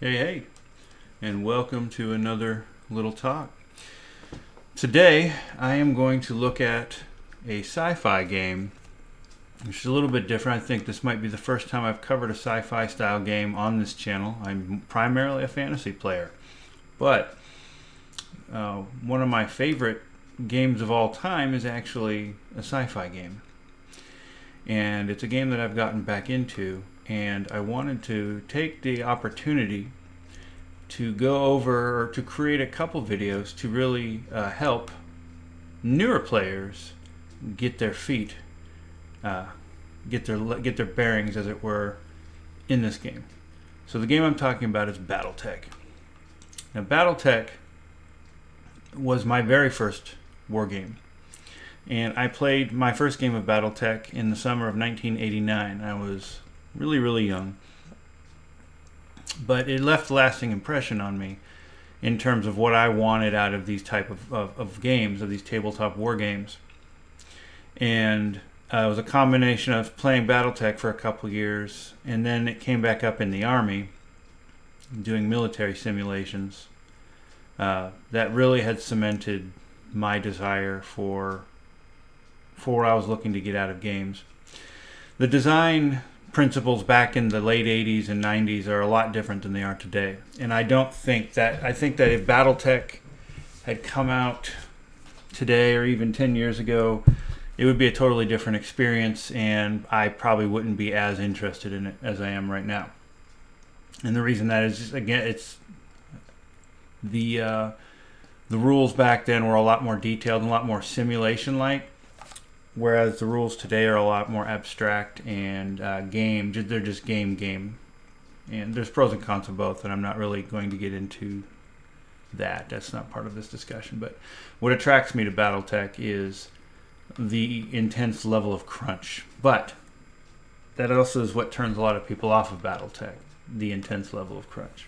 Hey, and welcome to another little talk. Today, I am going to look at a sci-fi game, which is a little bit different. I think this might be the first time I've covered a sci-fi style game on this channel. I'm primarily a fantasy player, but one of my favorite games of all time is actually a sci-fi game. And it's a game that I've gotten back into, and I wanted to take the opportunity to go over or to create a couple videos to really help newer players get their feet, get their bearings, as it were, in this game. So the game I'm talking about is Battletech. Now, Battletech was my very first war game. And I played my first game of Battletech in the summer of 1989. I was really, really young. But it left a lasting impression on me in terms of what I wanted out of these type of games, of these tabletop war games. And it was a combination of playing Battletech for a couple years, and then it came back up in the Army, doing military simulations. That really had cemented my desire for what I was looking to get out of games. The design principles back in the late 80s and 90s are a lot different than they are today. And I think that if Battletech had come out today or even 10 years ago, it would be a totally different experience, and I probably wouldn't be as interested in it as I am right now. And the reason that is, again, it's the rules back then were a lot more detailed and a lot more simulation-like, whereas the rules today are a lot more abstract and they're just game. And there's pros and cons of both, and I'm not really going to get into that. That's not part of this discussion. But what attracts me to Battletech is the intense level of crunch. But that also is what turns a lot of people off of Battletech, the intense level of crunch.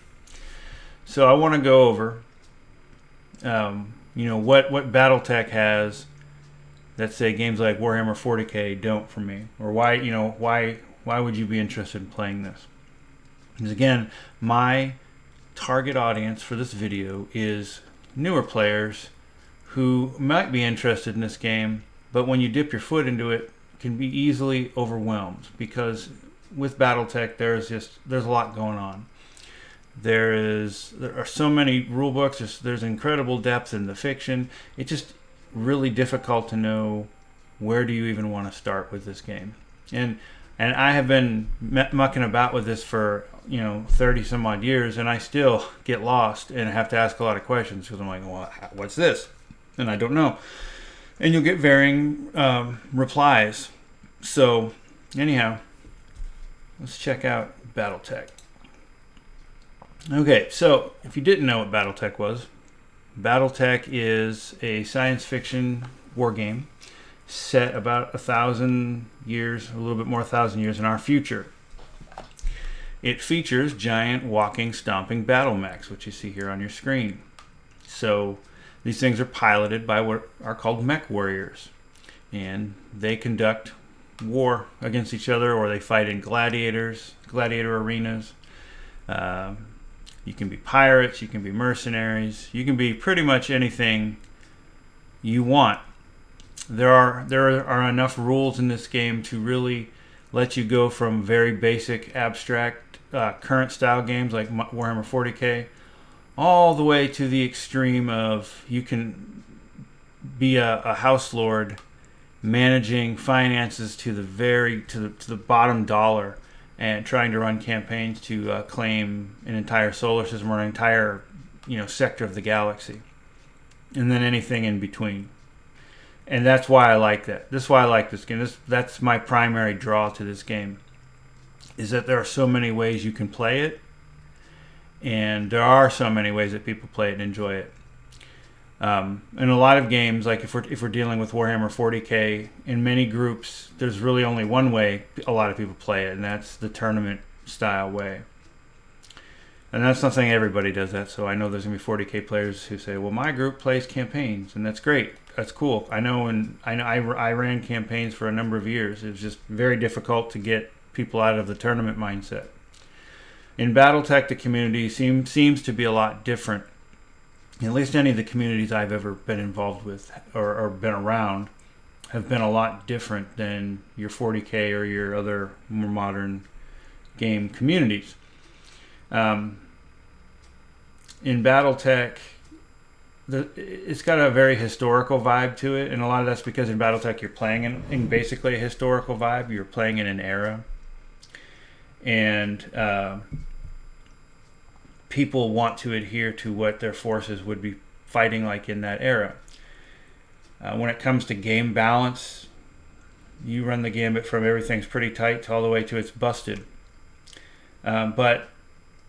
So I want to go over what Battletech has that, say, games like Warhammer 40K don't for me, or why would you be interested in playing this? Because again, my target audience for this video is newer players who might be interested in this game, but when you dip your foot into it, can be easily overwhelmed, because with Battletech there's a lot going on. There are so many rule books. There's incredible depth in the fiction. It's just really difficult to know where do you even want to start with this game. And I have been mucking about with this for 30 some odd years, and I still get lost and have to ask a lot of questions, because I'm like, well, what's this? And I don't know. And you'll get varying replies. So anyhow, let's check out Battletech. Okay, so if you didn't know what Battletech was, Battletech is a science fiction war game set about 1,000 years, a little bit more 1,000 years in our future. It features giant walking, stomping Battlemechs, which you see here on your screen. So these things are piloted by what are called mech warriors, and they conduct war against each other, or they fight in gladiator arenas. You can be pirates, you can be mercenaries, you can be pretty much anything you want. There are enough rules in this game to really let you go from very basic, abstract, current style games like Warhammer 40K, all the way to the extreme of you can be a house lord managing finances to the bottom dollar, and trying to run campaigns to claim an entire solar system or an entire sector of the galaxy, and then anything in between. And that's why I like that. That's why I like this game. That's my primary draw to this game, is that there are so many ways you can play it, and there are so many ways that people play it and enjoy it. In a lot of games, like if we're dealing with Warhammer 40K, in many groups, there's really only one way a lot of people play it, and that's the tournament style way. And that's not saying everybody does that. So I know there's gonna be 40K players who say, "Well, my group plays campaigns," and that's great. That's cool. I know, and I ran campaigns for a number of years. It was just very difficult to get people out of the tournament mindset. In Battletech, the community seems to be a lot different. At least any of the communities I've ever been involved with or been around have been a lot different than your 40K or your other more modern game communities. In Battletech, it's got a very historical vibe to it, and a lot of that's because in Battletech you're playing in basically a historical vibe. You're playing in an era, and people want to adhere to what their forces would be fighting like in that era. When it comes to game balance, you run the gambit from everything's pretty tight to all the way to it's busted. But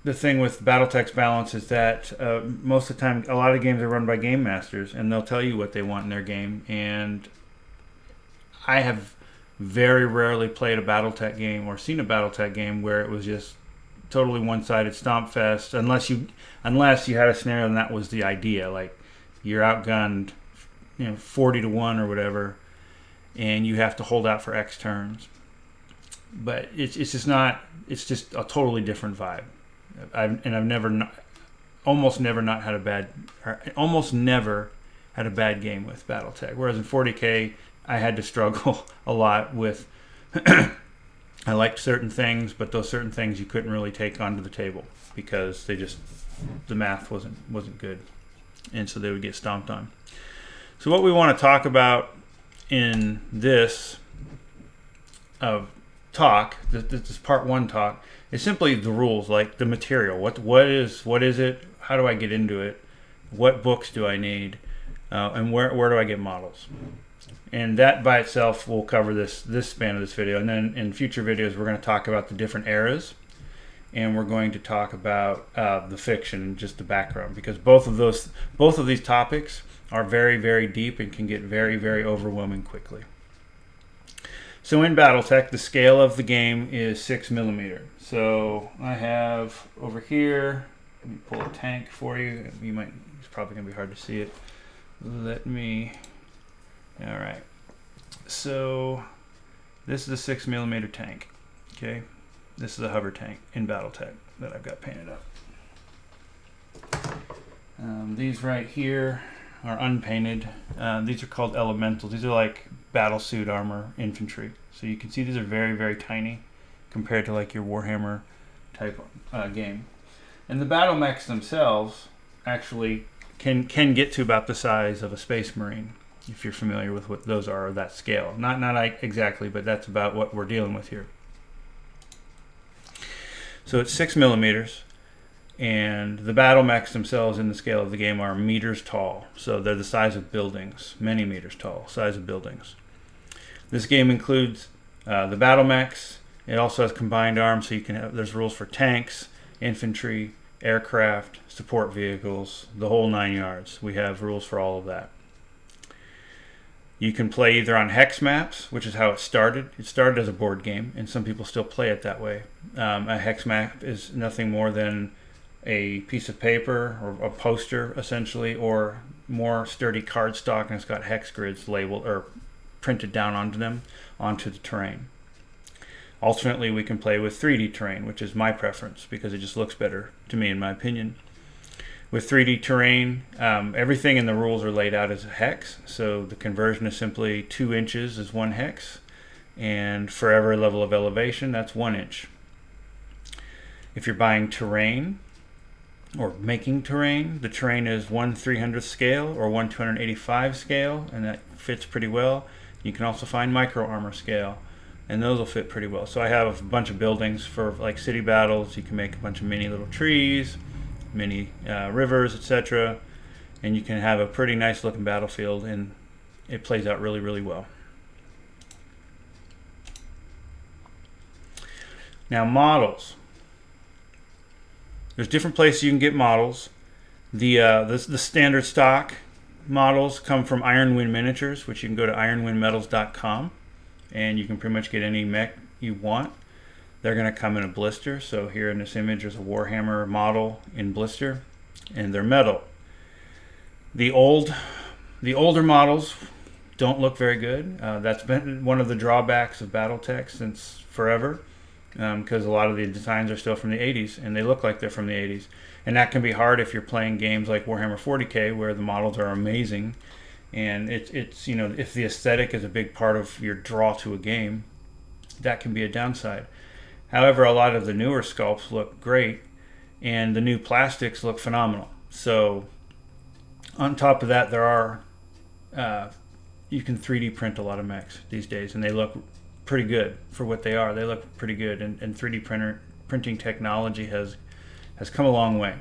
the thing with Battletech's balance is that most of the time, a lot of games are run by game masters, and they'll tell you what they want in their game. And I have very rarely played a Battletech game or seen a Battletech game where it was just totally one-sided stomp fest, unless you had a scenario and that was the idea, like you're outgunned, 40-1 or whatever, and you have to hold out for X turns. But it's just not. It's just a totally different vibe. I've almost never had a bad game with Battletech. Whereas in 40K, I had to struggle a lot with. I liked certain things, but those certain things you couldn't really take onto the table because the math wasn't good, and so they would get stomped on. So what we want to talk about in this talk, this part one talk, is simply the rules, like the material. What is it? How do I get into it? What books do I need? And where do I get models? And that by itself will cover this span of this video. And then in future videos, we're going to talk about the different eras, and we're going to talk about the fiction and just the background, because both of these topics are very, very deep and can get very, very overwhelming quickly. So in Battletech, the scale of the game is 6mm. So I have over here, let me pull a tank for you. It's probably going to be hard to see it. All right. So this is a 6mm tank. Okay. This is a hover tank in Battletech that I've got painted up. These right here are unpainted. These are called elementals. These are like battlesuit armor infantry. So you can see these are very, very tiny compared to like your Warhammer type game. And the Battlemechs themselves actually can get to about the size of a Space Marine, if you're familiar with what those are, or that scale. Not exactly, but that's about what we're dealing with here. So it's 6mm, and the Battlemechs themselves in the scale of the game are meters tall. So they're the size of buildings, many meters tall, size of buildings. This game includes the Battlemechs. It also has combined arms, so there's rules for tanks, infantry, aircraft, support vehicles, the whole 9 yards. We have rules for all of that. You can play either on Hex Maps, which is how it started. It started as a board game, and some people still play it that way. A Hex Map is nothing more than a piece of paper or a poster, essentially, or more sturdy cardstock, and it's got hex grids labeled or printed down onto them, onto the terrain. Alternately, we can play with 3D terrain, which is my preference because it just looks better to me, in my opinion. With 3D terrain, everything in the rules are laid out as a hex, so the conversion is simply 2 inches is 1 hex, and for every level of elevation, that's 1 inch. If you're buying terrain or making terrain, the terrain is 1/300th scale or 1/285 scale, and that fits pretty well. You can also find micro armor scale, and those will fit pretty well. So I have a bunch of buildings for like city battles. You can make a bunch of mini little trees, mini rivers, etc., and you can have a pretty nice looking battlefield, and it plays out really, really well. Now, models. There's different places you can get models. The standard stock models come from Ironwind Miniatures, which you can go to ironwindmetals.com, and you can pretty much get any mech you want. They're going to come in a blister. So here in this image there's a Warhammer model in blister, and they're metal. The older models don't look very good. That's been one of the drawbacks of Battletech since forever. because a lot of the designs are still from the 80s and they look like they're from the 80s. And that can be hard if you're playing games like Warhammer 40K where the models are amazing, and it's if the aesthetic is a big part of your draw to a game, that can be a downside. However, a lot of the newer sculpts look great, and the new plastics look phenomenal. So on top of that, there are you can 3D print a lot of mechs these days, and they look pretty good for what they are. They look pretty good, and 3D printing technology has come a long way.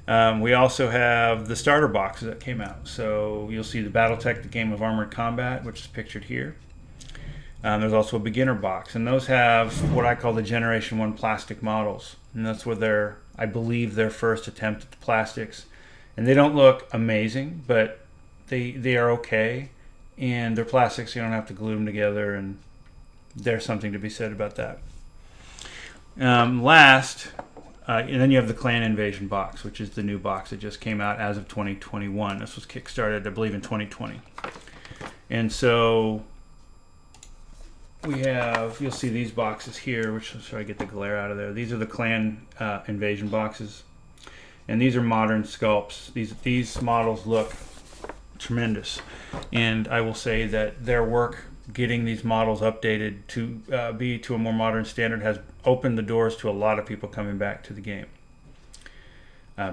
We also have the starter boxes that came out. So you'll see the Battletech, the Game of Armored Combat, which is pictured here. There's also a beginner box, and those have what I call the Generation 1 plastic models. And that's where I believe their first attempt at the plastics. And they don't look amazing, but they are okay. And they're plastics, you don't have to glue them together, and there's something to be said about that. And then you have the Clan Invasion box, which is the new box that just came out as of 2021. This was kickstarted, I believe, in 2020. And so you'll see these boxes here, which I'll try to get the glare out of there. These are the Clan Invasion boxes. And these are modern sculpts. These models look tremendous. And I will say that their work getting these models updated to be to a more modern standard has opened the doors to a lot of people coming back to the game.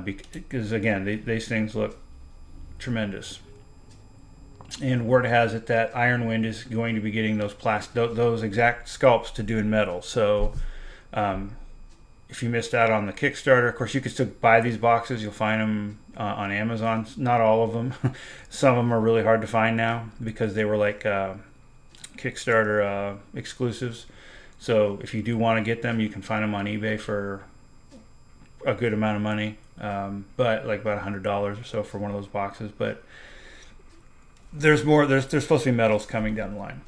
Because again, these things look tremendous. And word has it that Ironwind is going to be getting those exact sculpts to do in metal. So if you missed out on the Kickstarter, of course you can still buy these boxes. You'll find them on Amazon. Not all of them. Some of them are really hard to find now because they were like Kickstarter exclusives. So if you do want to get them, you can find them on eBay for a good amount of money, but like about $100 or so for one of those boxes. But there's more. There's supposed to be metals coming down the line.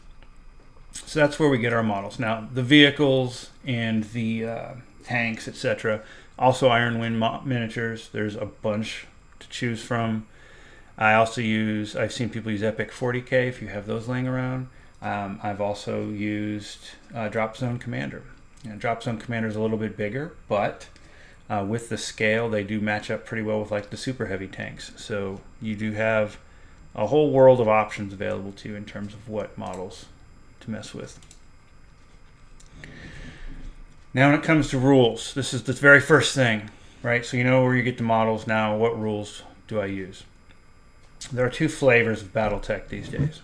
So that's where we get our models. Now the vehicles and the tanks, etc. Also Ironwind miniatures. There's a bunch to choose from. I've seen people use Epic 40K if you have those laying around. I've also used Drop Zone Commander. Drop Zone Commander is a little bit bigger, but with the scale, they do match up pretty well with like the super heavy tanks. So you do have a whole world of options available to you in terms of what models to mess with. Now when it comes to rules, this is the very first thing, right? So you know where you get the models. Now what rules do I use? There are two flavors of Battletech these days.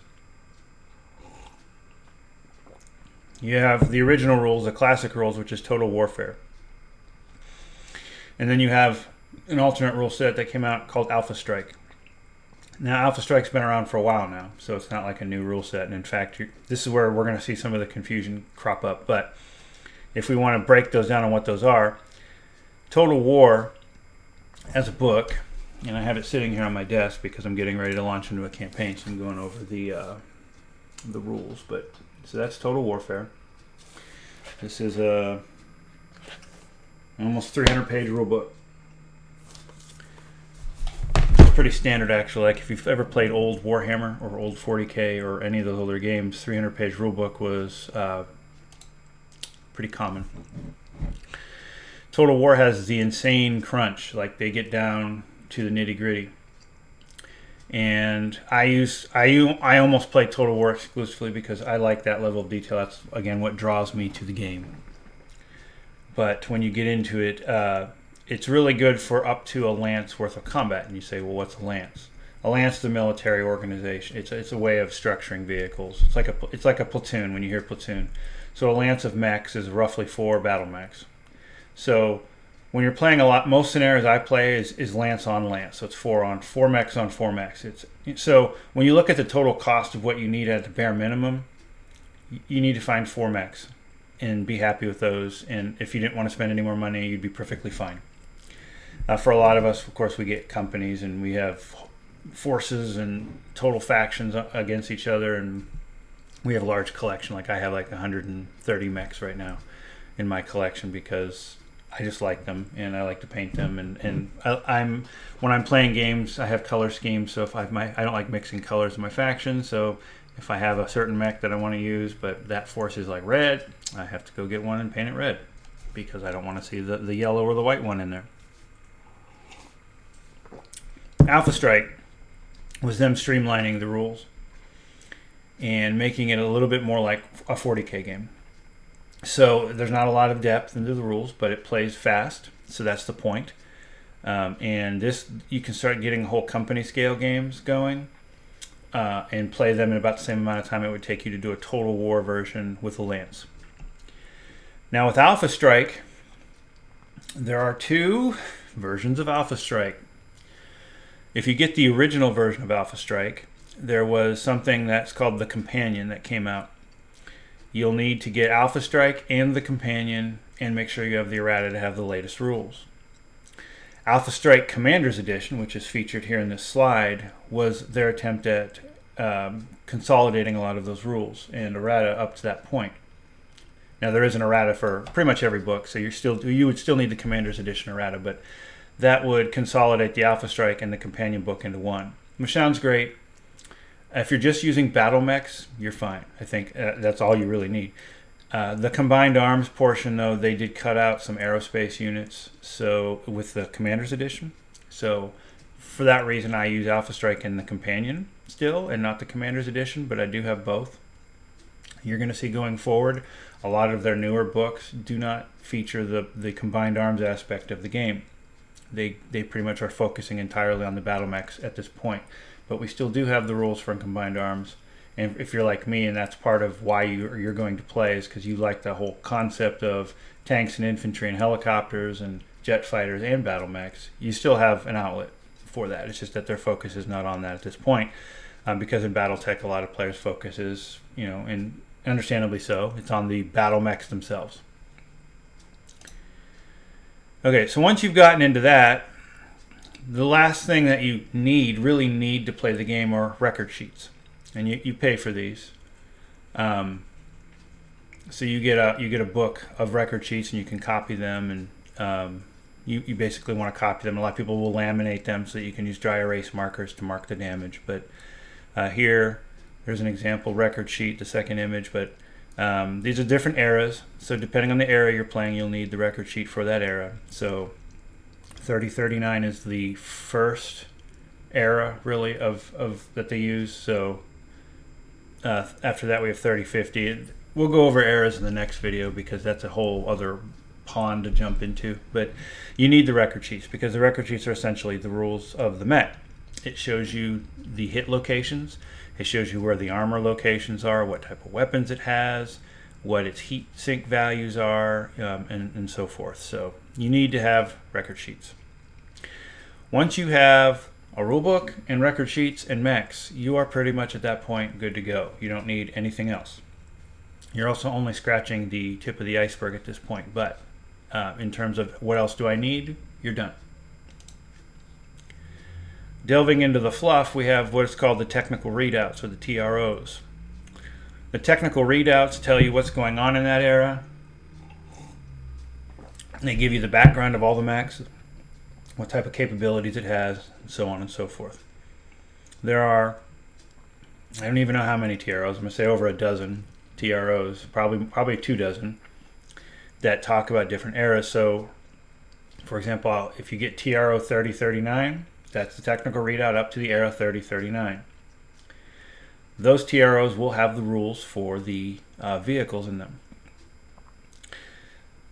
You have the original rules, the classic rules, which is Total Warfare. And then you have an alternate rule set that came out called Alpha Strike. Now, Alpha Strike's been around for a while now, so it's not like a new rule set. And in fact, this is where we're going to see some of the confusion crop up. But if we want to break those down on what those are, Total War as a book, and I have it sitting here on my desk because I'm getting ready to launch into a campaign, so I'm going over the rules. But so that's Total Warfare. This is a almost 300-page rule book. It's pretty standard, actually. Like if you've ever played old Warhammer or old 40K or any of those older games, 300-page rule book was pretty common. Total War has the insane crunch. Like they get down to the nitty-gritty. And I almost play Total War exclusively because I like that level of detail. That's again what draws me to the game. But when you get into it, it's really good for up to a lance worth of combat. And you say, well, what's a lance? A lance is a military organization. It's a way of structuring vehicles. It's like a platoon when you hear platoon. So a lance of mechs is roughly 4 battle mechs. So when you're playing a lot, most scenarios I play is lance on lance. So it's 4 mechs on 4 mechs. So when you look at the total cost of what you need at the bare minimum, you need to find 4 mechs and be happy with those. And if you didn't want to spend any more money, you'd be perfectly fine. For a lot of us, of course, we get companies and we have forces and total factions against each other, and we have a large collection. Like I have like 130 mechs right now in my collection because I just like them and I like to paint them. And when I'm playing games, I have color schemes. So if I don't like mixing colors in my faction, so If I have a certain mech that I want to use, but that force is like red, I have to go get one and paint it red because I don't want to see the yellow or the white one in there. Alpha Strike was them streamlining the rules and making it a little bit more like a 40K game. So there's not a lot of depth into the rules, but it plays fast, so that's the point. And this, you can start getting whole company scale games going and play them in about the same amount of time it would take you to do a Total War version with a lance. Now with Alpha Strike, there are two versions of Alpha Strike. If you get the original version of Alpha Strike, there was something that's called the Companion that came out. You'll need to get Alpha Strike and the Companion and make sure you have the errata to have the latest rules. Alpha Strike Commander's Edition, which is featured here in this slide, was their attempt at consolidating a lot of those rules and errata up to that point. Now there is an errata for pretty much every book, so you would still need the Commander's Edition errata, but that would consolidate the Alpha Strike and the Companion book into one, which sounds great. If you're just using Battlemechs, you're fine. I think that's all you really need. The combined arms portion, though, they did cut out some aerospace units so with the Commander's Edition. So for that reason, I use Alpha Strike and the Companion still and not the Commander's Edition, but I do have both. You're going to see going forward, a lot of their newer books do not feature the combined arms aspect of the game. They pretty much are focusing entirely on the Battlemechs at this point. But we still do have the rules for combined arms. And if you're like me, and that's part of why you're going to play, is because you like the whole concept of tanks and infantry and helicopters and jet fighters and Battlemechs, you still have an outlet for that. It's just that their focus is not on that at this point. Because in Battletech, a lot of players' focus is, and understandably so, it's on the Battlemechs themselves. Okay, so once you've gotten into that, the last thing that you really need to play the game are record sheets, and you pay for these. So you get a book of record sheets, and you can copy them, and you basically want to copy them. A lot of people will laminate them so that you can use dry erase markers to mark the damage. But here, there's an example record sheet, the second image. But these are different eras, so depending on the era you're playing, you'll need the record sheet for that era. So 3039 is the first era really of that they use. So after that we have 3050. We'll go over eras in the next video because that's a whole other pond to jump into. But you need the record sheets because the record sheets are essentially the rules of the mech. It shows you the hit locations. It shows you where the armor locations are, what type of weapons it has, what its heat sink values are, and so forth. So you need to have record sheets. Once you have a rulebook and record sheets and mechs, you are pretty much at that point good to go. You don't need anything else. You're also only scratching the tip of the iceberg at this point, but in terms of what else do I need, you're done. Delving into the fluff, we have what is called the technical readouts, or the TROs. The technical readouts tell you what's going on in that era. They give you the background of all the mechs, what type of capabilities it has, and so on and so forth. There are, I don't even know how many TROs, I'm going to say over a dozen TROs, probably 2 dozen, that talk about different eras. So, for example, if you get TRO 3039, that's the technical readout up to the era 3039. Those TROs will have the rules for the vehicles in them.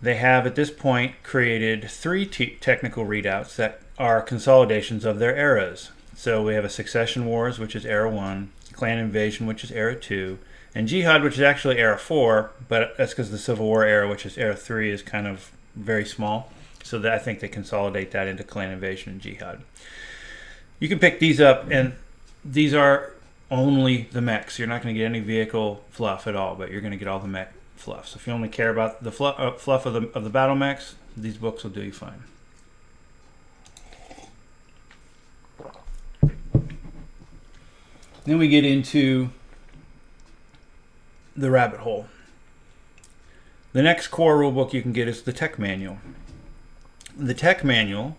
They have, at this point, created 3 technical readouts that are consolidations of their eras. So we have a Succession Wars, which is Era 1, Clan Invasion, which is Era 2, and Jihad, which is actually Era 4, but that's because the Civil War era, which is Era 3, is kind of very small. So I think they consolidate that into Clan Invasion and Jihad. You can pick these up, and these are only the mechs. You're not going to get any vehicle fluff at all, but you're going to get all the mech fluff. So if you only care about the fluff of the battle mechs, these books will do you fine. Then we get into the rabbit hole. The next core rulebook you can get is the tech manual. The tech manual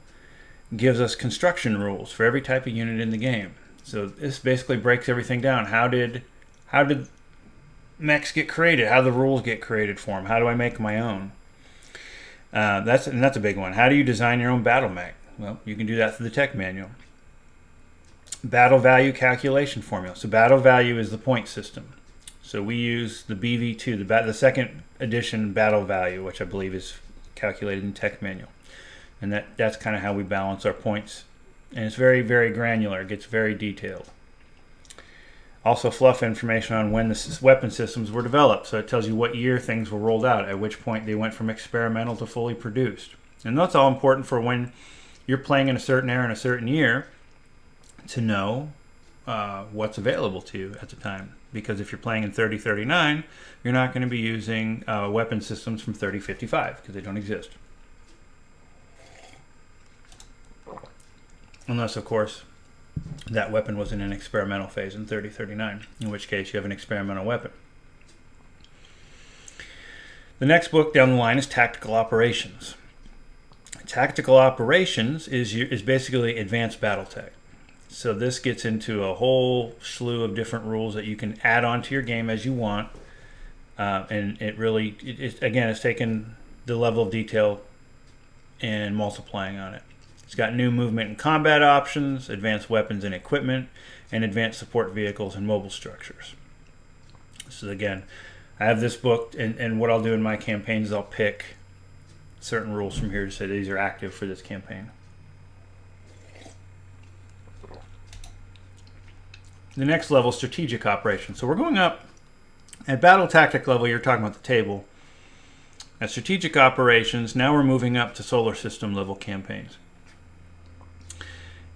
gives us construction rules for every type of unit in the game. So this basically breaks everything down. How did How did mechs get created? How do the rules get created for them? How do I make my own? That's a big one. How do you design your own battle mech? Well, you can do that through the tech manual. Battle value calculation formula. So battle value is the point system. So we use the BV2, the second edition battle value, which I believe is calculated in tech manual. And that's kind of how we balance our points. And it's very, very granular. It gets very detailed. Also fluff information on when the weapon systems were developed. So it tells you what year things were rolled out, at which point they went from experimental to fully produced. And that's all important for when you're playing in a certain era in a certain year to know what's available to you at the time. Because if you're playing in 3039, you're not going to be using weapon systems from 3055 because they don't exist. Unless, of course, that weapon was in an experimental phase in 3039, in which case you have an experimental weapon. The next book down the line is Tactical Operations. Tactical Operations is basically advanced Battletech. So this gets into a whole slew of different rules that you can add on to your game as you want. And it really, again, it's taken the level of detail and multiplying on it. It's got new movement and combat options, advanced weapons and equipment, and advanced support vehicles and mobile structures. So again, I have this book, and what I'll do in my campaigns is I'll pick certain rules from here to say these are active for this campaign. The next level is strategic operations. So we're going up at battle tactic level. You're talking about the table. At strategic operations, now we're moving up to solar system level campaigns.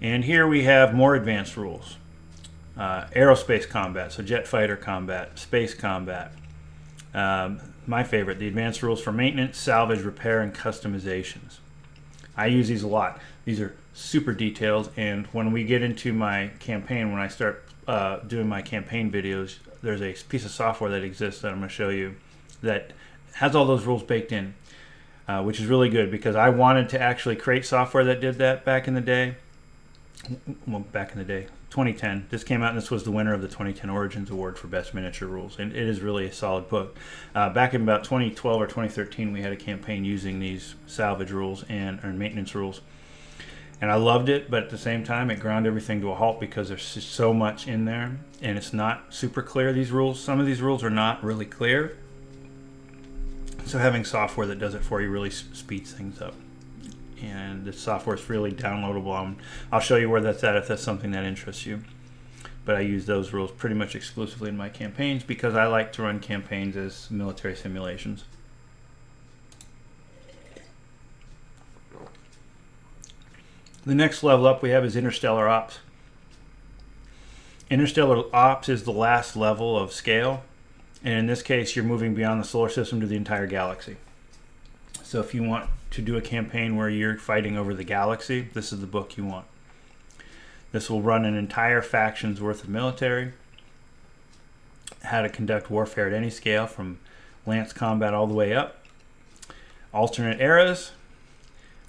And here we have more advanced rules. Aerospace combat, so jet fighter combat, space combat. My favorite, the advanced rules for maintenance, salvage, repair, and customizations. I use these a lot. These are super detailed, and when we get into my campaign, when I start doing my campaign videos, there's a piece of software that exists that I'm going to show you that has all those rules baked in, which is really good because I wanted to actually create software that did that back in the day. Well, back in the day, 2010. This came out, and this was the winner of the 2010 Origins Award for Best Miniature Rules, and it is really a solid book. Back in about 2012 or 2013, we had a campaign using these salvage rules and or maintenance rules, and I loved it, but at the same time, it ground everything to a halt because there's just so much in there, and it's not super clear, these rules. Some of these rules are not really clear, so having software that does it for you really speeds things up. And the software is freely downloadable. I'll show you where that's at if that's something that interests you. But I use those rules pretty much exclusively in my campaigns because I like to run campaigns as military simulations. The next level up we have is Interstellar Ops. Interstellar Ops is the last level of scale. And in this case, you're moving beyond the solar system to the entire galaxy. So if you want to do a campaign where you're fighting over the galaxy, this is the book you want. This will run an entire faction's worth of military, how to conduct warfare at any scale from lance combat all the way up, alternate eras,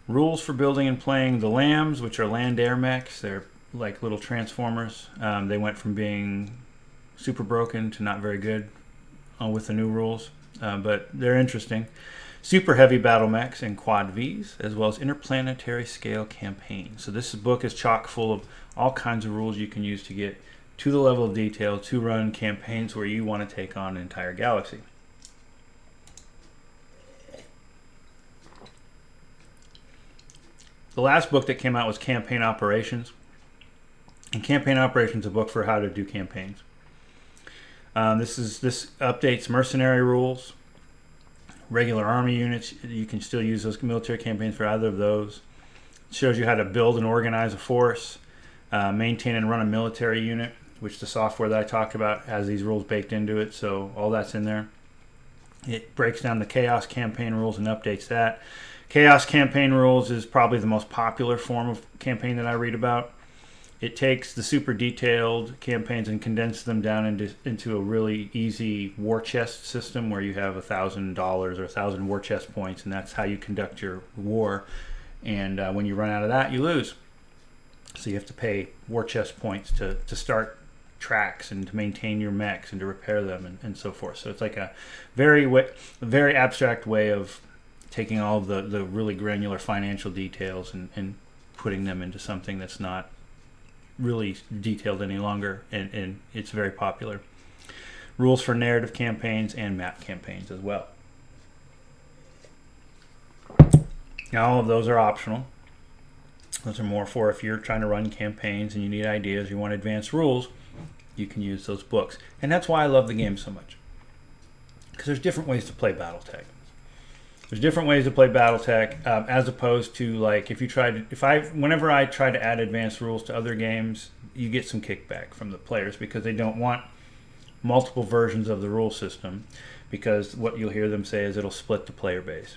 rules for building and playing the lambs, which are land-air mechs. They're like little transformers. They went from being super broken to not very good with the new rules, but they're interesting. Super heavy battle mechs and quad Vs, as well as interplanetary scale campaigns. So this book is chock full of all kinds of rules you can use to get to the level of detail to run campaigns where you want to take on an entire galaxy. The last book that came out was Campaign Operations. And Campaign Operations is a book for how to do campaigns. This updates mercenary rules. Regular army units, you can still use those military campaigns for either of those. It shows you how to build and organize a force, maintain and run a military unit, which the software that I talked about has these rules baked into it, so all that's in there. It breaks down the Chaos campaign rules and updates that. Chaos campaign rules is probably the most popular form of campaign that I read about. It takes the super detailed campaigns and condenses them down into a really easy war chest system where you have $1,000 or 1,000 war chest points, and that's how you conduct your war. And when you run out of that, you lose. So you have to pay war chest points to start tracks and to maintain your mechs and to repair them and so forth. So it's like a very abstract way of taking all of the really granular financial details and putting them into something that's not really detailed any longer, and it's very popular. Rules for narrative campaigns and map campaigns as well. Now, all of those are optional. Those are more for if you're trying to run campaigns and you need ideas, you want advanced rules, you can use those books. And that's why I love the game so much. Because there's different ways to play Battletech. There's different ways to play Battletech as opposed to like whenever I try to add advanced rules to other games, you get some kickback from the players because they don't want multiple versions of the rule system, because what you'll hear them say is it'll split the player base.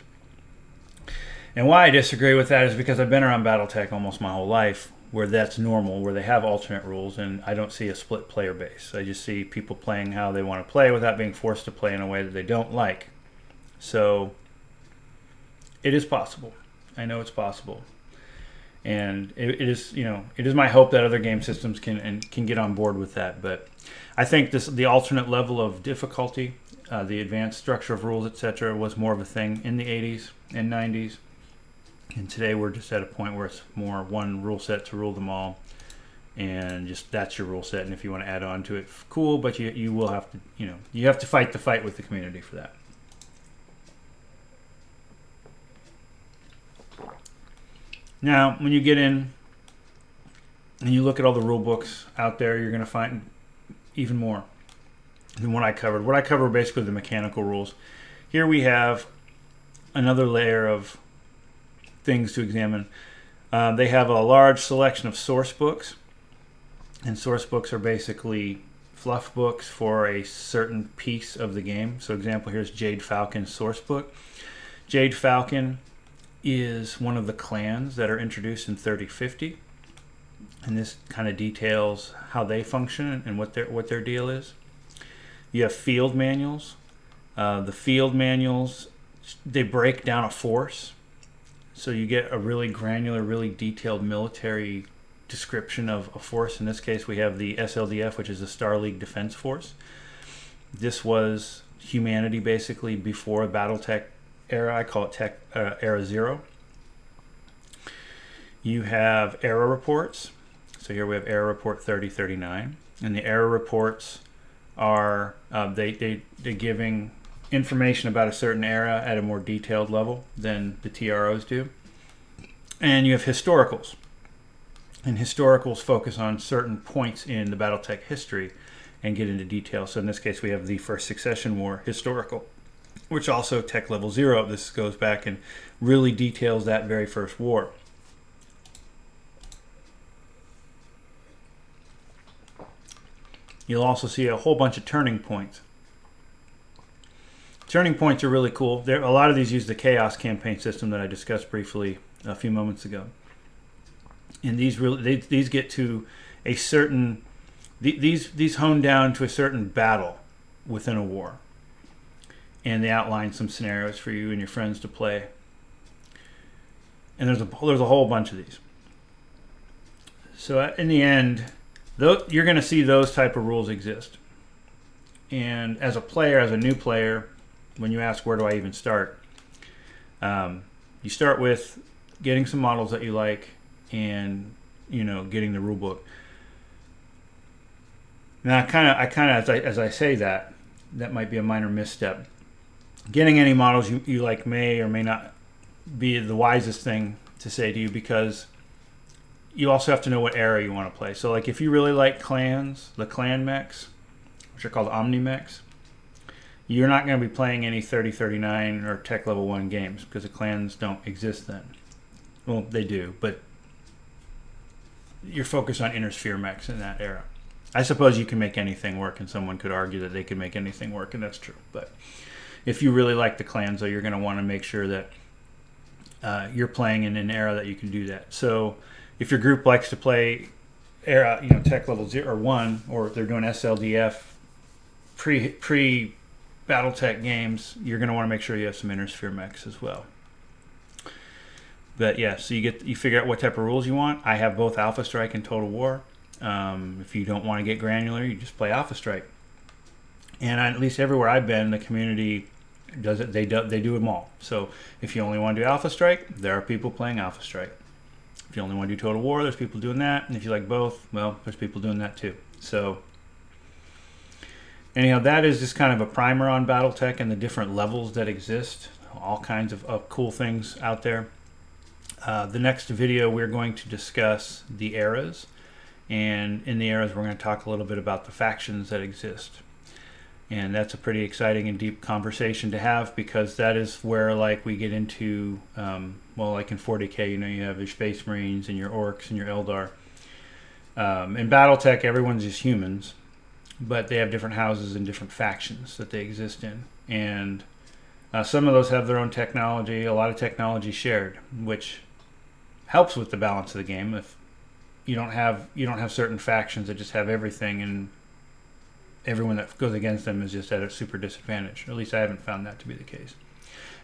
And why I disagree with that is because I've been around Battletech almost my whole life where that's normal, where they have alternate rules, and I don't see a split player base. I just see people playing how they want to play without being forced to play in a way that they don't like. So it is possible. I know it's possible. And it is my hope that other game systems can get on board with that. But I think the alternate level of difficulty, the advanced structure of rules, etc., was more of a thing in the 80s and 90s. And today we're just at a point where it's more one rule set to rule them all, and just that's your rule set. And if you want to add on to it, cool. But you will have to you have to fight the fight with the community for that. Now, when you get in and you look at all the rule books out there, you're going to find even more than what I covered. What I covered were basically the mechanical rules. Here we have another layer of things to examine. They have a large selection of source books, and source books are basically fluff books for a certain piece of the game. So example, here's Jade Falcon's source book. Jade Falcon is one of the clans that are introduced in 3050, and this kind of details how they function and what their deal is. You have field manuals. The field manuals, they break down a force. So you get a really granular, really detailed military description of a force. In this case, we have the SLDF, which is the Star League Defense Force. This was humanity basically before Battletech era. I call it Era 0. You have error reports. So here we have error report 3039. And the error reports are, they're giving information about a certain era at a more detailed level than the TROs do. And you have historicals. And historicals focus on certain points in the Battletech history and get into detail. So in this case, we have the First Succession War historical, which also Tech Level 0. This goes back and really details that very first war. You'll also see a whole bunch of turning points. Turning points are really cool. A lot of these use the Chaos campaign system that I discussed briefly a few moments ago. And these get to a certain, these hone down to a certain battle within a war. And they outline some scenarios for you and your friends to play. And there's a whole bunch of these. So in the end, you're going to see those type of rules exist. And as a player, as a new player, when you ask where do I even start, you start with getting some models that you like and getting the rule book. Now as I say that might be a minor misstep. Getting any models you like may or may not be the wisest thing to say to you, because you also have to know what era you want to play. So like if you really like clans, the clan mechs, which are called omni-mechs, you're not going to be playing any 3039 or Tech Level 1 games because the clans don't exist then. Well, they do, but you're focused on inner sphere mechs in that era. I suppose you can make anything work, and someone could argue that they could make anything work, and that's true. But if you really like the clans, though, you're going to want to make sure that you're playing in an era that you can do that. So if your group likes to play era, Tech Level 0 or 1, or if they're doing SLDF pre Battletech games, you're going to want to make sure you have some inner sphere mechs as well. But yeah, so you figure out what type of rules you want. I have both Alpha Strike and Total War. If you don't want to get granular, you just play Alpha Strike. And at least everywhere I've been, the community does it. They do them all. So if you only want to do Alpha Strike, there are people playing Alpha Strike. If you only want to do Total War, there's people doing that. And if you like both, well, there's people doing that too. So anyhow, that is just kind of a primer on Battletech and the different levels that exist. All kinds of cool things out there. The next video, we're going to discuss the eras. And in the eras, we're going to talk a little bit about the factions that exist. And that's a pretty exciting and deep conversation to have, because that is where, like, we get into, well, like in 40K, you know, you have your Space Marines and your Orcs and your Eldar. In Battletech, everyone's just humans, but they have different houses and different factions that they exist in. And some of those have their own technology, a lot of technology shared, which helps with the balance of the game. If you don't have certain factions that just have everything, and everyone that goes against them is just at a super disadvantage. At least I haven't found that to be the case.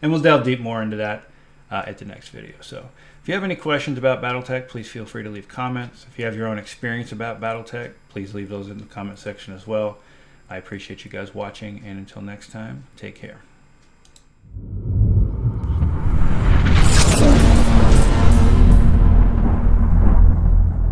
And we'll delve deep more into that at the next video. So if you have any questions about Battletech, please feel free to leave comments. If you have your own experience about Battletech, please leave those in the comment section as well. I appreciate you guys watching, and until next time, take care.